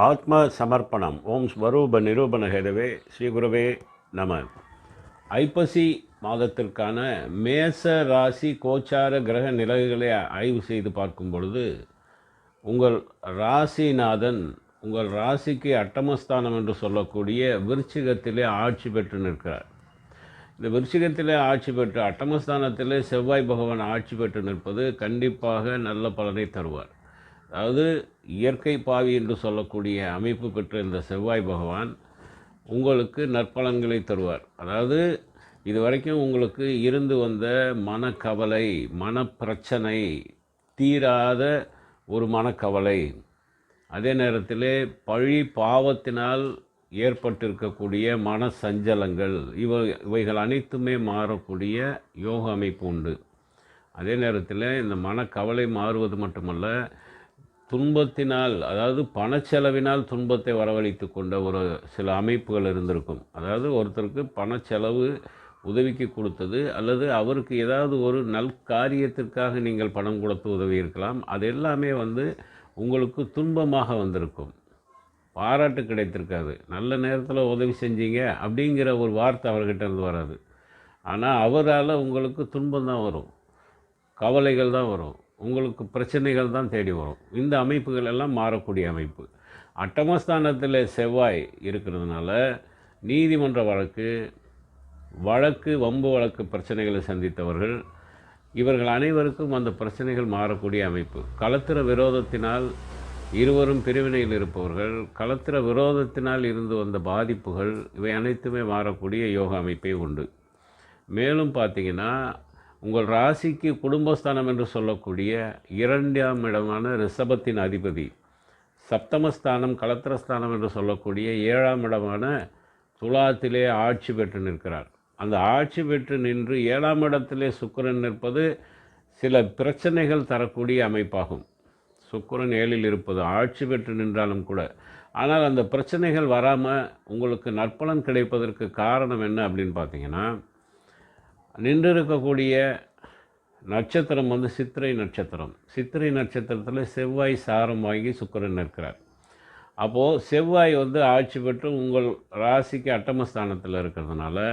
ஆத்ம சமர்ப்பணம். ஓம் ஸ்வரூப நிரூபண ஹேதவே ஸ்ரீகுருவே நம. ஐப்பசி மாதத்திற்கான மேச ராசி கோச்சார கிரக நிலைகளை ஆய்வு செய்து பார்க்கும் பொழுது உங்கள் ராசிநாதன் உங்கள் ராசிக்கு அட்டமஸ்தானம் என்று சொல்லக்கூடிய விருச்சிகத்திலே ஆட்சி பெற்று நிற்கிறார். இந்த விருச்சிகத்திலே ஆட்சி பெற்று அட்டமஸ்தானத்திலே செவ்வாய் பகவான் ஆட்சி பெற்று நிற்பது கண்டிப்பாக நல்ல பலனை தருவார். அதாவது இயற்கை பாவி என்று சொல்லக்கூடிய அமைப்பு பெற்ற இந்த செவ்வாய் பகவான் உங்களுக்கு நற்பலன்களை தருவார். அதாவது இதுவரைக்கும் உங்களுக்கு இருந்து வந்த மனக்கவலை, மனப்பிரச்சனை, தீராத ஒரு மனக்கவலை, அதே நேரத்தில் பழி பாவத்தினால் ஏற்பட்டிருக்கக்கூடிய மன சஞ்சலங்கள், இவைகள் அனைத்துமே மாறக்கூடிய யோக அமைப்பு உண்டு. அதே நேரத்தில் இந்த மனக்கவலை மாறுவது மட்டுமல்ல, துன்பத்தினால், அதாவது பணச்செலவினால் துன்பத்தை வரவழைத்து கொண்ட ஒரு சில அமைப்புகள் இருந்திருக்கும். அதாவது ஒருத்தருக்கு பணச்செலவு உதவிக்கு கொடுத்தது, அல்லது அவருக்கு ஏதாவது ஒரு நல்காரியத்திற்காக நீங்கள் பணம் கொடுத்து உதவி இருக்கலாம். அது எல்லாமே உங்களுக்கு துன்பமாக வந்திருக்கும். பாராட்டு கிடைத்திருக்காது. நல்ல நேரத்தில் உதவி செஞ்சீங்க அப்படிங்கிற ஒரு வார்த்தை அவர்கிட்ட இருந்து வராது. ஆனால் அவரால் உங்களுக்கு துன்பம் தான் வரும், கவலைகள் தான் வரும், உங்களுக்கு பிரச்சனைகள் தான் தேடி வரும். இந்த அமைப்புகள் எல்லாம் மாறக்கூடிய அமைப்பு. அட்டமஸ்தானத்தில் செவ்வாய் இருக்கிறதுனால நீதிமன்ற வழக்கு வம்பு வழக்கு பிரச்சனைகளை சந்தித்தவர்கள், இவர்கள் அனைவருக்கும் அந்த பிரச்சனைகள் மாறக்கூடிய அமைப்பு. களத்திர விரோதத்தினால் இருவரும் பிரிவினையில் இருப்பவர்கள், களத்திர விரோதத்தினால் இருந்து வந்த பாதிப்புகள், இவை அனைத்துமே மாறக்கூடிய யோக அமைப்பே உண்டு. மேலும் பார்த்திங்கன்னா, உங்கள் ராசிக்கு குடும்பஸ்தானம் என்று சொல்லக்கூடிய 2ஆம் இடமான ரிஷபத்தின் அதிபதி, சப்தமஸ்தானம் களத்திரஸ்தானம் என்று சொல்லக்கூடிய 7ஆம் இடமான துலாத்திலே ஆட்சி பெற்று நிற்கிறார். அந்த ஆட்சி பெற்று நின்று 7ஆம் இடத்திலே சுக்கிரன் நிற்பது சில பிரச்சனைகள் தரக்கூடிய அமைப்பாகும். சுக்கிரன் 7இல் இருப்பது ஆட்சி பெற்று நின்றாலும் கூட, ஆனால் அந்த பிரச்சனைகள் வராமல் உங்களுக்கு நற்பலன் கிடைப்பதற்கு காரணம் என்ன அப்படின்னு பார்த்தீங்கன்னா, நின்று இருக்கக்கூடிய நட்சத்திரம் சித்திரை நட்சத்திரம். சித்திரை நட்சத்திரத்தில் செவ்வாய் சாரம் வாங்கி சுக்கிரன் நிற்கிறார். அப்போது செவ்வாய் ஆட்சி பெற்று உங்கள் ராசிக்கு அட்டமஸ்தானத்தில் இருக்கிறதுனால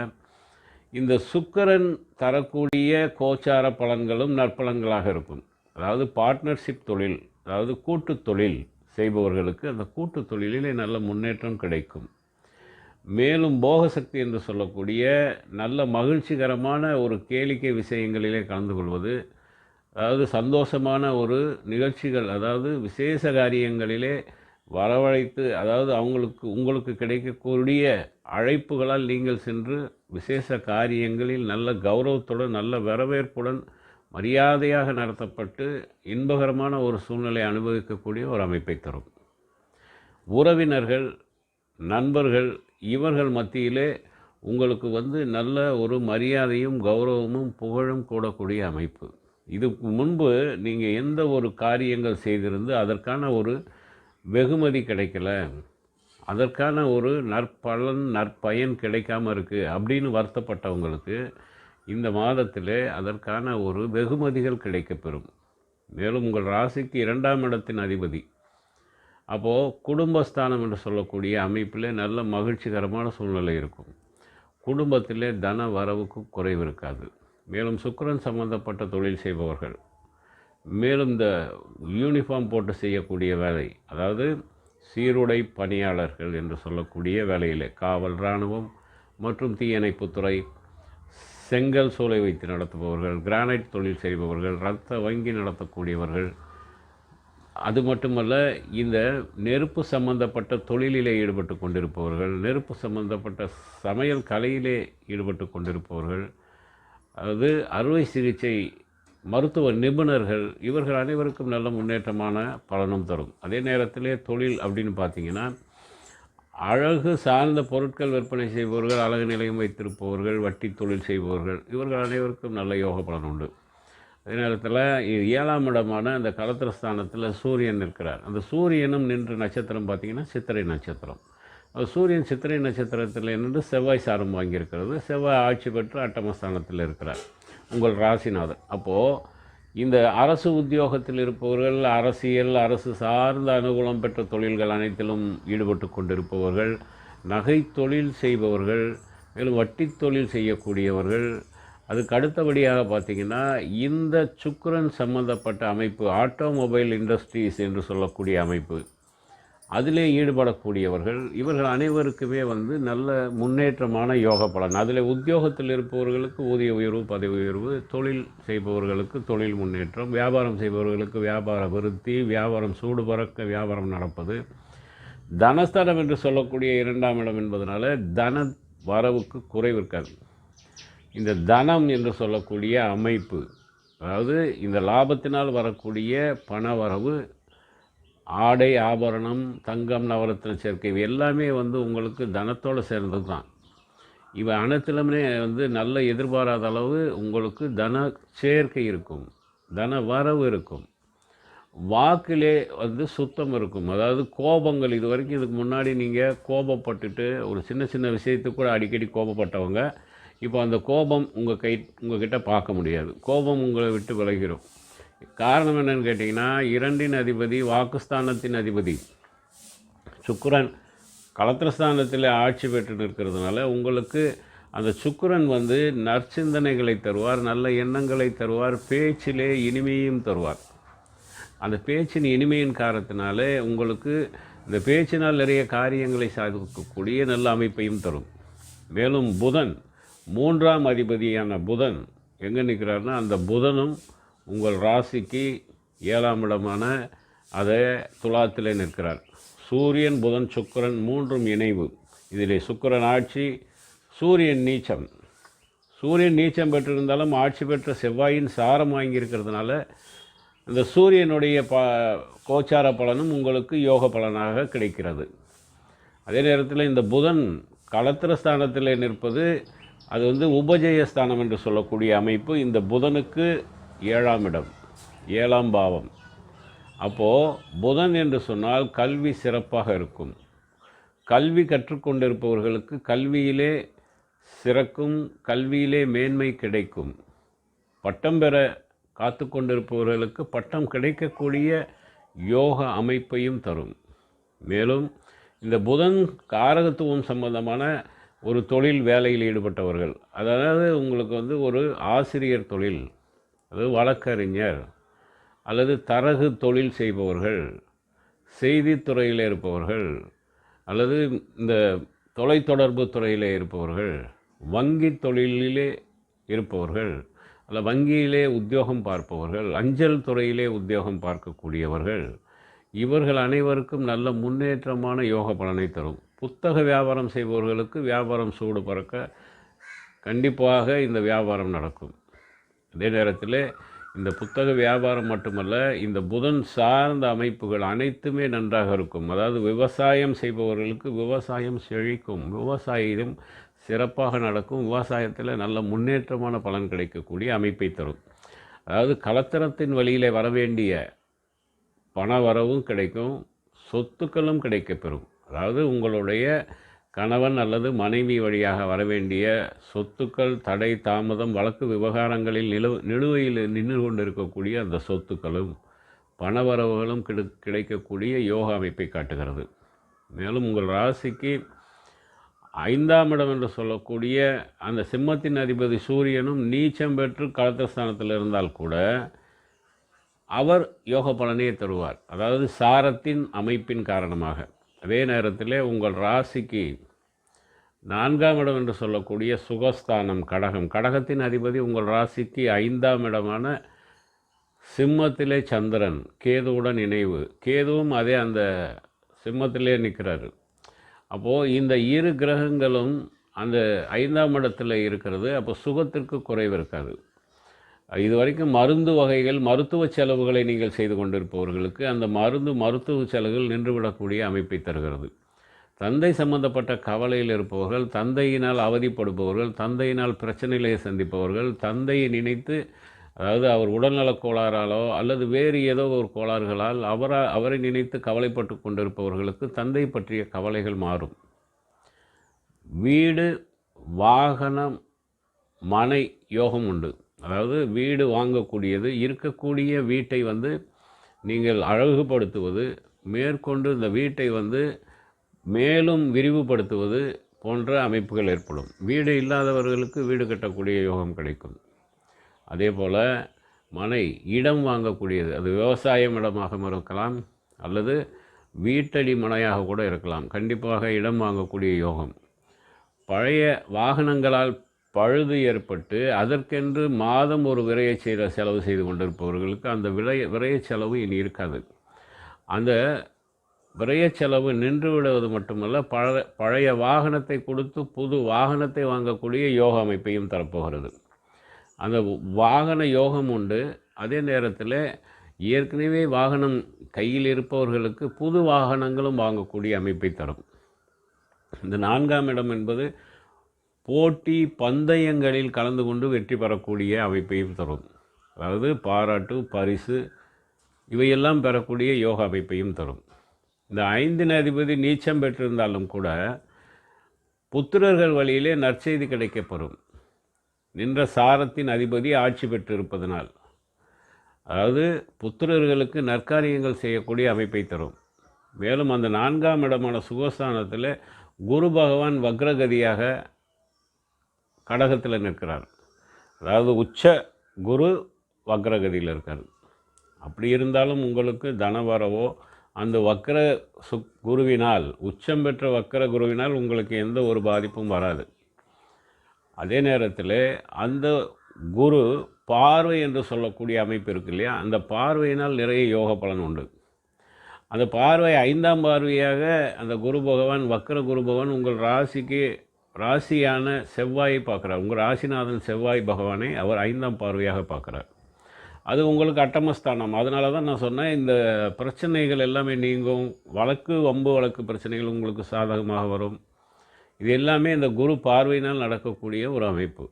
இந்த சுக்கிரன் தரக்கூடிய கோச்சார பலன்களும் நற்பலன்களாக இருக்கும். அதாவது பார்ட்னர்ஷிப் தொழில், அதாவது கூட்டு தொழில் செய்பவர்களுக்கு அந்த கூட்டு தொழிலிலே நல்ல முன்னேற்றம் கிடைக்கும். மேலும் போகசக்தி என்று சொல்லக்கூடிய நல்ல மகிழ்ச்சிகரமான ஒரு கேளிக்கை விஷயங்களிலே கலந்து கொள்வது, அதாவது சந்தோஷமான ஒரு நிகழ்ச்சிகள், அதாவது விசேஷ காரியங்களிலே வரவழைத்து, அதாவது உங்களுக்கு கிடைக்கக்கூடிய அழைப்புகளால் நீங்கள் சென்று விசேஷ காரியங்களில் நல்ல கௌரவத்துடன், நல்ல வரவேற்புடன், மரியாதையாக நடத்தப்பட்டு இன்பகரமான ஒரு சூழ்நிலை அனுபவிக்கக்கூடிய ஒரு அமைப்பை தரும். உறவினர்கள், நண்பர்கள், இவர்கள் மத்தியிலே உங்களுக்கு நல்ல ஒரு மரியாதையும் கௌரவமும் புகழும் கூடக்கூடிய அமைப்பு. இதுக்கு முன்பு நீங்கள் எந்த ஒரு காரியங்கள் செய்திருந்து அதற்கான ஒரு வெகுமதி கிடைக்கல, அதற்கான ஒரு நற்பயன் கிடைக்காமல் இருக்குது அப்படின்னு வருத்தப்பட்டவங்களுக்கு இந்த மாதத்திலே அதற்கான ஒரு வெகுமதிகள் கிடைக்கப்பெறும். மேலும் உங்கள் ராசிக்கு 2ஆம் இடத்தின் அதிபதி, அப்போது குடும்பஸ்தானம் என்று சொல்லக்கூடிய அமைப்பில் நல்ல மகிழ்ச்சிகரமான சூழ்நிலை இருக்கும். குடும்பத்திலே தன வரவுக்கு குறைவு இருக்காது. மேலும் சுக்கிரன் சம்பந்தப்பட்ட தொழில் செய்பவர்கள், மேலும் இந்த யூனிஃபார்ம் போட்டு செய்யக்கூடிய வேலை, அதாவது சீருடை பணியாளர்கள் என்று சொல்லக்கூடிய வேலையிலே காவல், இராணுவம் மற்றும் தீயணைப்புத்துறை, செங்கல் சூளை வைத்து நடத்துபவர்கள், கிரானைட் தொழில் செய்பவர்கள், இரத்த வங்கி நடத்தக்கூடியவர்கள், அது மட்டுமல்ல இந்த நெருப்பு சம்பந்தப்பட்ட தொழிலிலே ஈடுபட்டு கொண்டிருப்பவர்கள், நெருப்பு சம்பந்தப்பட்ட சமையல் கலையிலே ஈடுபட்டு கொண்டிருப்பவர்கள், அதாவது அறுவை சிகிச்சை மருத்துவ நிபுணர்கள், இவர்கள் அனைவருக்கும் நல்ல முன்னேற்றமான பலனும் தரும். அதே நேரத்திலே தொழில் அப்படின்னு பார்த்திங்கன்னா, அழகு சார்ந்த பொருட்கள் விற்பனை செய்பவர்கள், அழகு நிலையம் வைத்திருப்பவர்கள், வட்டி தொழில் செய்பவர்கள், இவர்கள் அனைவருக்கும் நல்ல யோக பலன் உண்டு. அதே நேரத்தில் 7ஆம் இடமான அந்த களத்திரஸ்தானத்தில் சூரியன் இருக்கிறார். அந்த சூரியனும் நின்று நட்சத்திரம் பார்த்திங்கன்னா சித்திரை நட்சத்திரம். சூரியன் சித்திரை நட்சத்திரத்தில் நின்று செவ்வாய் சாரம் வாங்கியிருக்கிறது. செவ்வாய் ஆட்சி பெற்று அட்டமஸ்தானத்தில் இருக்கிறார், உங்கள் ராசிநாதன். அப்போது இந்த அரசு உத்தியோகத்தில் இருப்பவர்கள், அரசியல், அரசு சார்ந்த அனுகூலம் பெற்ற தொழில்கள் அனைத்திலும் ஈடுபட்டு கொண்டிருப்பவர்கள், நகை தொழில் செய்பவர்கள், மேலும் வட்டி தொழில் செய்யக்கூடியவர்கள், அதுக்கு அடுத்தபடியாக பார்த்திங்கன்னா இந்த சுக்கிரன் சம்பந்தப்பட்ட அமைப்பு ஆட்டோமொபைல் இண்டஸ்ட்ரீஸ் என்று சொல்லக்கூடிய அமைப்பு, அதிலே ஈடுபடக்கூடியவர்கள், இவர்கள் அனைவருக்குமே நல்ல முன்னேற்றமான யோக பலன். அதில் உத்தியோகத்தில் இருப்பவர்களுக்கு ஊதிய உயர்வு, பதவி உயர்வு, தொழில் செய்பவர்களுக்கு தொழில் முன்னேற்றம், வியாபாரம் செய்பவர்களுக்கு வியாபார விருத்தி, வியாபாரம் சூடு பறக்க வியாபாரம் நடப்பது. தனஸ்தானம் என்று சொல்லக்கூடிய 2ஆம் இடம் என்பதனால தன வரவுக்கு குறைவு இருக்காது. இந்த தனம் என்று சொல்லக்கூடிய அமைப்பு, அதாவது இந்த லாபத்தினால் வரக்கூடிய பண வரவு, ஆடை ஆபரணம், தங்கம், நவரத்ன சேர்க்கை, இவை எல்லாமே உங்களுக்கு தனத்தோடு சேர்ந்தது தான். இவை அனைத்திலுமே நல்ல எதிர்பாராத அளவு உங்களுக்கு தன சேர்க்கை இருக்கும், தன வரவு இருக்கும். வாக்கிலே சுத்தம் இருக்கும். அதாவது கோபங்கள், இது வரைக்கும் இதுக்கு முன்னாடி நீங்கள் கோபப்பட்டுட்டு ஒரு சின்ன சின்ன விஷயத்துக்கு கூட அடிக்கடி கோபப்பட்டவங்க, இப்போ அந்த கோபம் உங்ககிட்ட பார்க்க முடியாது. கோபம் உங்களை விட்டு விலகிடும். காரணம் என்னன்னு கேட்டிங்கன்னா, 2இன் அதிபதி, வாக்குஸ்தானத்தின் அதிபதி சுக்கிரன் களத்திரஸ்தானத்தில் ஆட்சி பெற்று நிற்கிறதுனால உங்களுக்கு அந்த சுக்கிரன் நற்சிந்தனைகளை தருவார், நல்ல எண்ணங்களை தருவார், பேச்சிலே இனிமையும் தருவார். அந்த பேச்சின் இனிமையின் காரணத்தினாலே உங்களுக்கு இந்த பேச்சினால் நிறைய காரியங்களை சாதிக்கக்கூடிய நல்ல அமைப்பையும் தரும். மேலும் புதன், 3ஆம் அதிபதியான புதன் எங்கே நிற்கிறார்னா, அந்த புதனும் உங்கள் ராசிக்கு 7ஆம் இடமான அதை துலாத்திலே நிற்கிறார். சூரியன், புதன், சுக்கிரன் 3ம் இணைவு. இதிலே சுக்கிரன் ஆட்சி, சூரியன் நீச்சம். சூரியன் நீச்சம் பெற்றிருந்தாலும் ஆட்சி பெற்ற செவ்வாயின் சாரம் வாங்கியிருக்கிறதுனால இந்த சூரியனுடைய கோச்சார பலனும் உங்களுக்கு யோக பலனாக கிடைக்கிறது. அதே நேரத்தில் இந்த புதன் களத்திரஸ்தானத்தில் நிற்பது, அது உபஜயஸ்தானம் என்று சொல்லக்கூடிய அமைப்பு. இந்த புதனுக்கு 7ஆம் இடம், 7ஆம் பாவம். அப்போது புதன் என்று சொன்னால் கல்வி சிறப்பாக இருக்கும். கல்வி கற்றுக்கொண்டிருப்பவர்களுக்கு கல்வியிலே சிறக்கும், கல்வியிலே மேன்மை கிடைக்கும். பட்டம் பெற காத்து கொண்டிருப்பவர்களுக்கு பட்டம் கிடைக்கக்கூடிய யோக அமைப்பையும் தரும். மேலும் இந்த புதன் காரகத்துவம் சம்பந்தமான ஒரு தொழில் வேலையில் ஈடுபட்டவர்கள், அதாவது உங்களுக்கு ஒரு ஆசிரியர் தொழில், அதாவது வழக்கறிஞர் அல்லது தரகு தொழில் செய்பவர்கள், செய்தித்துறையில் இருப்பவர்கள், அல்லது இந்த தொலைத்தொடர்பு துறையிலே இருப்பவர்கள், வங்கி தொழிலிலே இருப்பவர்கள், அல்ல வங்கியிலே உத்தியோகம் பார்ப்பவர்கள், அஞ்சல் துறையிலே உத்தியோகம் பார்க்கக்கூடியவர்கள், இவர்கள் அனைவருக்கும் நல்ல முன்னேற்றமான யோக பலனை தரும். புத்தக வியாபாரம் செய்பவர்களுக்கு வியாபாரம் சூடு பறக்க கண்டிப்பாக இந்த வியாபாரம் நடக்கும். அதே நேரத்தில் இந்த புத்தக வியாபாரம் மட்டுமல்ல, இந்த புதன் சார்ந்த அமைப்புகள் அனைத்துமே நன்றாக இருக்கும். அதாவது விவசாயம் செய்பவர்களுக்கு விவசாயம் செழிக்கும், விவசாயம் சிறப்பாக நடக்கும், விவசாயத்தில் நல்ல முன்னேற்றமான பலன் கிடைக்கக்கூடிய அமைப்பை தரும். அதாவது களத்திரத்தின் வழியில் வரவேண்டிய பண வரவும் கிடைக்கும், சொத்துக்களும் கிடைக்கப்பெறும். அதாவது உங்களுடைய கணவன் அல்லது மனைவி வழியாக வரவேண்டிய சொத்துக்கள், தடை தாமதம், வழக்கு விவகாரங்களில் நிலுவையில் நின்று கொண்டிருக்கக்கூடிய அந்த சொத்துக்களும் பணவரவுகளும் கிடைக்கக்கூடிய யோக அமைப்பை காட்டுகிறது. மேலும் உங்கள் ராசிக்கு 5ஆம் இடம் என்று சொல்லக்கூடிய அந்த சிம்மத்தின் அதிபதி சூரியனும் நீச்சம் பெற்று களத்திரஸ்தானத்தில் இருந்தால் கூட அவர் யோக பலனையே தருவார், அதாவது சாரத்தின் அமைப்பின் காரணமாக. அதே நேரத்தில் உங்கள் ராசிக்கு 4ஆம் இடம் என்று சொல்லக்கூடிய சுகஸ்தானம் கடகம், கடகத்தின் அதிபதி உங்கள் ராசிக்கு 5ஆம் இடமான சிம்மத்திலே சந்திரன், கேதுவுடன் இணைவு, கேதுவும் அதே அந்த சிம்மத்திலே நிற்கிறாரு. அப்போது இந்த இரு கிரகங்களும் அந்த 5ஆம் இடத்தில் இருக்கிறது. அப்போ சுகத்திற்கு குறைவு இருக்காது. இது வரைக்கும் மருந்து வகைகள், மருத்துவ செலவுகளை நீங்கள் செய்து கொண்டிருப்பவர்களுக்கு அந்த மருத்துவ செலவுகள் நின்றுவிடக்கூடிய அமைப்பை தருகிறது. தந்தை சம்பந்தப்பட்ட கவலையில் இருப்பவர்கள், தந்தையினால் அவதிப்படுபவர்கள், தந்தையினால் பிரச்சனைகளை சந்திப்பவர்கள், தந்தையை நினைத்து, அதாவது அவர் உடல்நலக் கோளாறாலோ அல்லது வேறு ஏதோ ஒரு கோளாறுகளால் அவரை நினைத்து கவலைப்பட்டு கொண்டிருப்பவர்களுக்கு தந்தை பற்றிய கவலைகள் மாறும். வீடு, வாகனம், மனை யோகம் உண்டு. அதாவது வீடு வாங்கக்கூடியது, இருக்கக்கூடிய வீட்டை வந்து நீங்கள் அழகுபடுத்துவது, மேற்கொண்டு இந்த வீட்டை வந்து மேலும் விரிவுபடுத்துவது போன்ற அமைப்புகள் ஏற்படும். வீடு இல்லாதவர்களுக்கு வீடு கட்டக்கூடிய யோகம் கிடைக்கும். அதே போல் மனை, இடம் வாங்கக்கூடியது, அது விவசாயம் இடமாக இருக்கலாம் அல்லது வீட்டடி மனையாக கூட இருக்கலாம். கண்டிப்பாக இடம் வாங்கக்கூடிய யோகம். பழைய வாகனங்களால் பழுது ஏற்பட்டு அதற்கென்று மாதம் ஒரு செலவு செய்து கொண்டிருப்பவர்களுக்கு அந்த விரைய செலவு இனி இருக்காது. அந்த விரைய செலவு நின்று விடுவது மட்டுமல்ல, பழைய வாகனத்தை கொடுத்து புது வாகனத்தை வாங்கக்கூடிய யோக அமைப்பையும் தரப்போகிறது. அந்த வாகன யோகம் உண்டு. அதே நேரத்தில் ஏற்கனவே வாகனம் கையில் இருப்பவர்களுக்கு புது வாகனங்களும் வாங்கக்கூடிய அமைப்பை தரும். இந்த 4ஆம் இடம் என்பது போட்டி பந்தயங்களில் கலந்து கொண்டு வெற்றி பெறக்கூடிய அமைப்பையும் தரும். அதாவது பாராட்டு, பரிசு இவையெல்லாம் பெறக்கூடிய யோக அமைப்பையும் தரும். இந்த 5 அதிபதி நீச்சம் பெற்றிருந்தாலும் கூட புத்திரர்கள் வழியிலே நற்செய்தி கிடைக்கப்பெறும். நின்ற சாரத்தின் அதிபதி ஆட்சி பெற்றிருப்பதனால், அதாவது புத்திரர்களுக்கு நற்காரியங்கள் செய்யக்கூடிய அமைப்பை தரும். மேலும் அந்த 4ஆம் இடமான சுகஸ்தானத்தில் குரு பகவான் வக்ரகதியாக கடகத்தில் நிற்கிறார். அதாவது உச்ச குரு வக்ரகதியில் இருக்கார். அப்படி இருந்தாலும் உங்களுக்கு தனவரவோ அந்த வக்ர குருவினால், உச்சம் பெற்ற வக்ர குருவினால் உங்களுக்கு எந்த ஒரு பாதிப்பும் வராது. அதே நேரத்தில் அந்த குரு பார்வை என்று சொல்லக்கூடிய அமைப்பு இருக்கு இல்லையா, அந்த பார்வையினால் நிறைய யோக பலன் உண்டு. அந்த பார்வை 5ஆம் பார்வையாக அந்த குரு பகவான், வக்ர குரு பகவான் உங்கள் ராசியான செவ்வாயை பார்க்குறார். உங்கள் ராசிநாதன் செவ்வாய் பகவானை அவர் 5ஆம் பார்வையாக பார்க்குறார். அது உங்களுக்கு அட்டமஸ்தானம். அதனால தான் நான் சொன்னேன், இந்த பிரச்சனைகள் எல்லாமே நீங்கும். வம்பு வழக்கு பிரச்சனைகள் உங்களுக்கு சாதகமாக வரும். இது எல்லாமே இந்த குரு பார்வையினால் நடக்கக்கூடிய ஒரு அமைப்பு.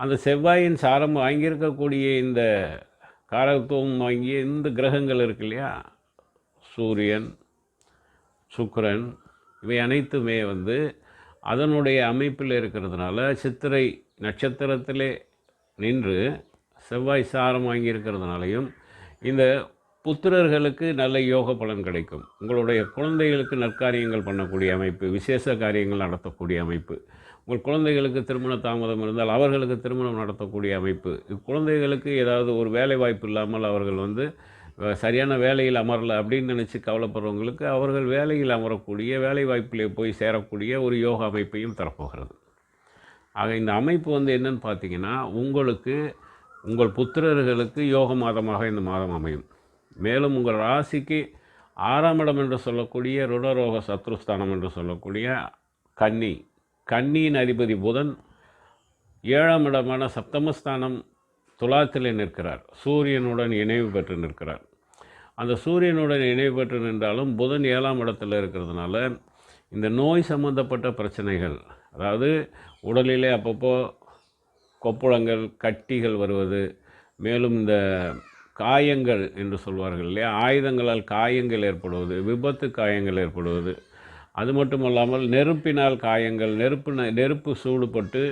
அந்த செவ்வாயின் சாரம் வாங்கியிருக்கக்கூடிய இந்த காரகத்துவம் வாங்கிய இந்த கிரகங்கள் இருக்கு இல்லையா, சூரியன், சுக்கிரன், இவை அனைத்துமே வந்து அதனுடைய அமைப்பில் இருக்கிறதுனால சித்திரை நட்சத்திரத்திலே நின்று செவ்வாய் சாரம் வாங்கியிருக்கிறதுனாலையும் இந்த புத்திரர்களுக்கு நல்ல யோக பலன் கிடைக்கும். உங்களுடைய குழந்தைகளுக்கு நற்காரியங்கள் பண்ணக்கூடிய அமைப்பு, விசேஷ காரியங்கள் நடத்தக்கூடிய அமைப்பு. உங்கள் குழந்தைகளுக்கு திருமண தாமதம் இருந்தால் அவர்களுக்கு திருமணம் நடத்தக்கூடிய அமைப்பு. குழந்தைகளுக்கு ஏதாவது ஒரு வேலை வாய்ப்பு இல்லாமல் அவர்கள் வந்து சரியான வேலையில் அமரலை அப்படின்னு நினச்சி கவலைப்படுறவங்களுக்கு அவர்கள் வேலையில் அமரக்கூடிய, வேலை வாய்ப்பிலே போய் சேரக்கூடிய ஒரு யோக அமைப்பையும் தரப்போகிறது. ஆக இந்த அமைப்பு வந்து என்னன்னு பார்த்தீங்கன்னா, உங்கள் புத்திரர்களுக்கு யோக மாதமாக இந்த மாதம் அமையும். மேலும் உங்கள் ராசிக்கு 6ஆம் இடம் என்று சொல்லக்கூடிய ருணரோக சத்ருஸ்தானம் என்று சொல்லக்கூடிய கன்னியின் அதிபதி புதன் 7ஆம் இடமான சப்தமஸ்தானம் துலாத்திலே நிற்கிறார். சூரியனுடன் இணைவு பெற்று நிற்கிறார். அந்த சூரியனுடன் இணைவு பெற்று நின்றாலும் புதன் 7ஆம் இடத்தில் இருக்கிறதுனால இந்த நோய் சம்பந்தப்பட்ட பிரச்சனைகள், அதாவது உடலிலே அப்பப்போ கொப்புளங்கள், கட்டிகள் வருவது, மேலும் இந்த காயங்கள் என்று சொல்வார்கள் இல்லையா, ஆயுதங்களால் காயங்கள் ஏற்படுவது, விபத்து காயங்கள் ஏற்படுவது, அது மட்டுமல்லாமல் நெருப்பினால் காயங்கள், நெருப்பு சூடுபட்டு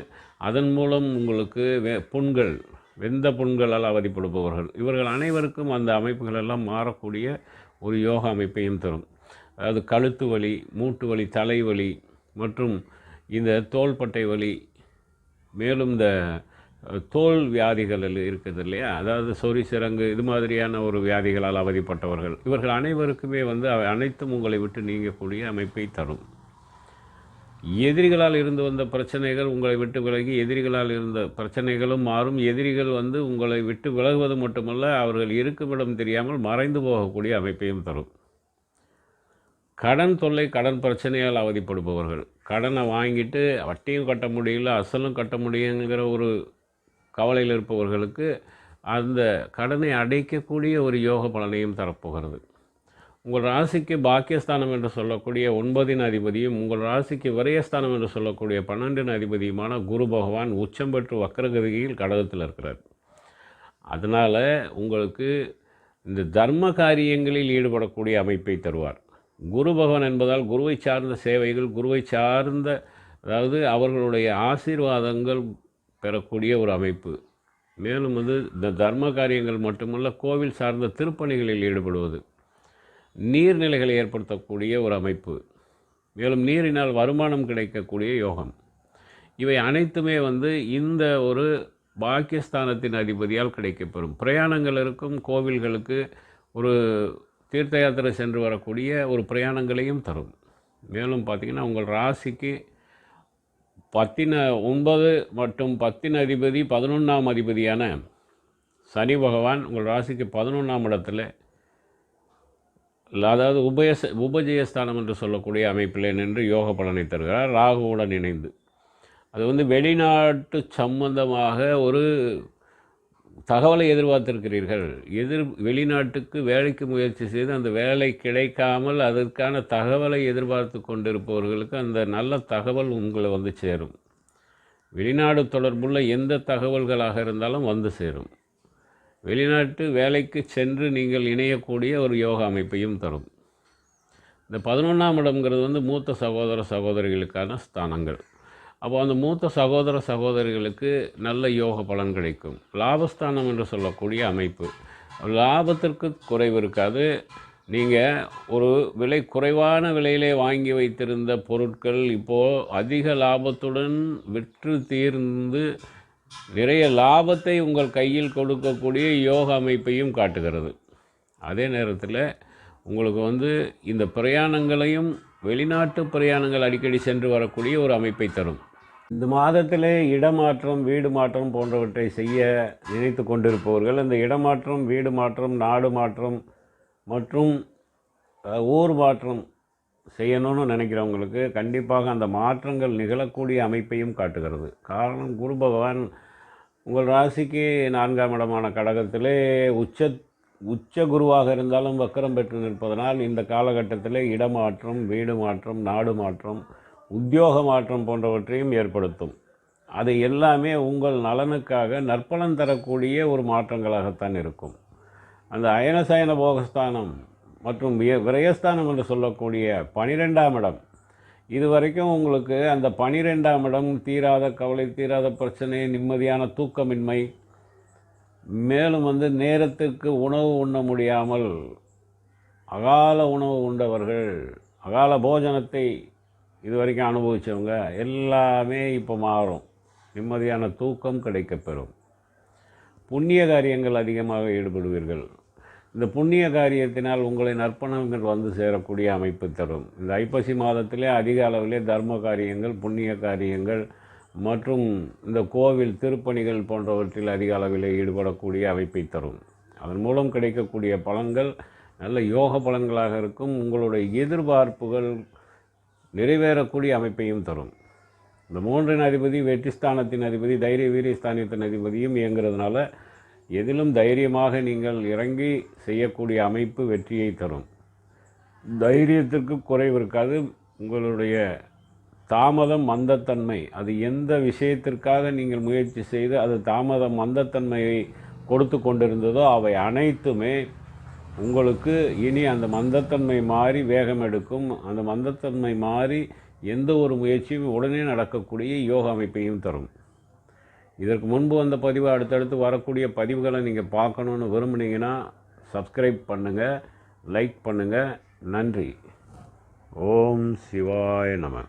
அதன் மூலம் உங்களுக்கு வெந்த புண்களால் அவதிப்படுபவர்கள், இவர்கள் அனைவருக்கும் அந்த அமைப்புகள் எல்லாம் மாறக்கூடிய ஒரு யோகா அமைப்பையும் தரும். அதாவது கழுத்து வலி, மூட்டு வலி, தலைவலி மற்றும் இந்த தோள்பட்டை வலி, மேலும் இந்த தோல் வியாதிகள் இருக்குது இல்லையா, அதாவது சொறி சிரங்கு, இது மாதிரியான ஒரு வியாதிகளால் அவதிப்பட்டவர்கள், இவர்கள் அனைவருக்குமே வந்து அனைத்தும் உங்களை விட்டு நீங்கக்கூடிய அமைப்பை தரும். எதிரிகளால் இருந்து வந்த பிரச்சனைகள் உங்களை விட்டு விலகி எதிரிகளால் இருந்த பிரச்சனைகளும் மாறும். எதிரிகள் வந்து உங்களை விட்டு விலகுவது மட்டுமல்ல, அவர்கள் இருக்குமிடம் தெரியாமல் மறைந்து போகக்கூடிய அமைப்பையும் தரும். கடன் தொல்லை, கடன் பிரச்சனையால் அவதிப்படுபவர்கள், கடனை வாங்கிட்டு வட்டியும் கட்ட முடியல, அசலும் கட்ட முடியுங்கிற ஒரு கவலையில் இருப்பவர்களுக்கு அந்த கடனை அடைக்கக்கூடிய ஒரு யோக பலனையும் தரப்போகிறது. உங்கள் ராசிக்கு பாக்கியஸ்தானம் என்று சொல்லக்கூடிய 9இன் அதிபதியும் உங்கள் ராசிக்கு விரயஸ்தானம் என்று சொல்லக்கூடிய 12இன் அதிபதியுமான குரு பகவான் உச்சம் பெற்று வக்கரகதியில் கடகத்தில் இருக்கிறார். அதனால் உங்களுக்கு இந்த தர்ம காரியங்களில் ஈடுபடக்கூடிய அமைப்பை தருவார். குரு பகவான் என்பதால் குருவை சார்ந்த சேவைகள், குருவை சார்ந்த, அதாவது அவர்களுடைய ஆசீர்வாதங்கள் பெறக்கூடிய ஒரு அமைப்பு. மேலும் வந்து இந்த தர்ம காரியங்கள் மட்டுமல்ல, கோவில் சார்ந்த திருப்பணிகளில் ஈடுபடுவது, நீர்நிலைகளை ஏற்படுத்தக்கூடிய ஒரு அமைப்பு, மேலும் நீரினால் வருமானம் கிடைக்கக்கூடிய யோகம், இவை அனைத்துமே வந்து இந்த ஒரு பாக்கியஸ்தானத்தின் அதிபதியால் கிடைக்கப்பெறும். பிரயாணங்கள் இருக்கும். கோவில்களுக்கு ஒரு தீர்த்த யாத்திரை சென்று வரக்கூடிய ஒரு பிரயாணங்களையும் தரும். மேலும் பார்த்திங்கன்னா உங்கள் ராசிக்கு 9 மற்றும் 10 அதிபதி 11ஆம் அதிபதியான சனி பகவான் உங்கள் ராசிக்கு 11ஆம் இடத்துல, அதாவது உபஜயஸ்தானம் என்று சொல்லக்கூடிய அமைப்பில் நின்று யோக பலனை தருகிறார் ராகுவுடன் இணைந்து. அது வந்து வெளிநாட்டு சம்பந்தமாக ஒரு தகவலை எதிர்பார்த்திருக்கிறீர்கள். வெளிநாட்டுக்கு வேலைக்கு முயற்சி செய்து அந்த வேலை கிடைக்காமல் அதற்கான தகவலை எதிர்பார்த்து கொண்டிருப்பவர்களுக்கு அந்த நல்ல தகவல் உங்களை வந்து சேரும். வெளிநாடு தொடர்புள்ள எந்த தகவல்களாக இருந்தாலும் வந்து சேரும். வெளிநாட்டு வேலைக்கு சென்று நீங்கள் இணையக்கூடிய ஒரு யோகா அமைப்பையும் தரும். இந்த 11ஆம் இடம்ங்கிறது வந்து மூத்த சகோதர சகோதரிகளுக்கான ஸ்தானங்கள். அப்போ அந்த மூத்த சகோதர சகோதரிகளுக்கு நல்ல யோக பலன் கிடைக்கும். லாபஸ்தானம் என்று சொல்லக்கூடிய அமைப்பு, லாபத்திற்கு குறைவு இருக்காது. நீங்கள் ஒரு விலை குறைவான விலையிலே வாங்கி வைத்திருந்த பொருட்கள் இப்போது அதிக லாபத்துடன் விற்று தீர்ந்து நிறைய லாபத்தை உங்கள் கையில் கொடுக்கக்கூடிய யோக அமைப்பையும் காட்டுகிறது. அதே நேரத்தில் உங்களுக்கு வந்து இந்த பிரயாணங்களையும், வெளிநாட்டு பிரயாணங்கள் அடிக்கடி சென்று வரக்கூடிய ஒரு அமைப்பை தரும். இந்த மாதத்திலே இடமாற்றம், வீடு மாற்றம் போன்றவற்றை செய்ய நினைத்து கொண்டிருப்பவர்கள், இந்த இடமாற்றம், வீடு மாற்றம், நாடு மாற்றம் மற்றும் ஊர் மாற்றம் செய்யணும்னு நினைக்கிறவங்களுக்கு கண்டிப்பாக அந்த மாற்றங்கள் நிகழக்கூடிய அமைப்பையும் காட்டுகிறது. காரணம், குரு பகவான் உங்கள் ராசிக்கு 4ஆம் இடமான கடகத்திலே உச்ச குருவாக இருந்தாலும் வக்கரம் பெற்று நிற்பதனால் இந்த காலகட்டத்தில் இடமாற்றம், வீடு மாற்றம், நாடு மாற்றம், உத்தியோக மாற்றம் போன்றவற்றையும் ஏற்படுத்தும். அது எல்லாமே உங்கள் நலனுக்காக நற்பலன் தரக்கூடிய ஒரு மாற்றங்களாகத்தான் இருக்கும். அந்த அயனசயன போகஸ்தானம் மற்றும் விரயஸ்தானம் என்று சொல்லக்கூடிய 12ஆம் இடம், இது வரைக்கும் உங்களுக்கு அந்த 12ஆம் இடம் தீராத கவலை, தீராத பிரச்சனை, நிம்மதியான தூக்கமின்மை, மேலும் வந்து நேரத்திற்கு உணவு உண்ண முடியாமல் அகால உணவு உண்டவர்கள், அகால போஜனத்தை இது வரைக்கும் அனுபவித்தவங்க எல்லாமே இப்போ மாறும். நிம்மதியான தூக்கம் கிடைக்கப்பெறும். புண்ணிய காரியங்கள் அதிகமாக ஈடுபடுவீர்கள். இந்த புண்ணிய காரியத்தினால் உங்களை நற்பணங்கள் வந்து சேரக்கூடிய அமைப்பு தரும். இந்த ஐப்பசி மாதத்திலே அதிக அளவிலே தர்ம காரியங்கள், புண்ணிய காரியங்கள் மற்றும் இந்த கோவில் திருப்பணிகள் போன்றவற்றில் அதிக அளவிலே ஈடுபடக்கூடிய அமைப்பை தரும். அதன் மூலம் கிடைக்கக்கூடிய பலன்கள் நல்ல யோக பலன்களாக இருக்கும். உங்களுடைய எதிர்பார்ப்புகள் நிறைவேறக்கூடிய அமைப்பையும் தரும். இந்த 3இன் அதிபதி வெற்றிஸ்தானத்தின் அதிபதி, தைரிய வீரியஸ்தானத்தின் அதிபதியும் இயங்குறதுனால எதிலும் தைரியமாக நீங்கள் இறங்கி செய்யக்கூடிய அமைப்பு வெற்றியை தரும். தைரியத்திற்கு குறைவு இருக்காது. உங்களுடைய தாமதம், மந்தத்தன்மை, அது எந்த விஷயத்திற்காக நீங்கள் முயற்சி செய்து அது தாமதம், மந்தத்தன்மையை கொடுத்து கொண்டிருந்ததோ அவை அனைத்துமே உங்களுக்கு இனி அந்த மந்தத்தன்மை மாறி வேகம் எடுக்கும். அந்த மந்தத்தன்மை மாறி எந்த ஒரு முயற்சியும் உடனே நடக்கக்கூடிய யோக அமைப்பையும் தரும். இதற்கு முன்பு வந்த பதிவு, அடுத்தடுத்து வரக்கூடிய பதிவுகளை நீங்கள் பார்க்கணுன்னு விரும்புனீங்கன்னா சப்ஸ்கிரைப் பண்ணுங்கள், லைக் பண்ணுங்கள். நன்றி. ஓம் சிவாய நம.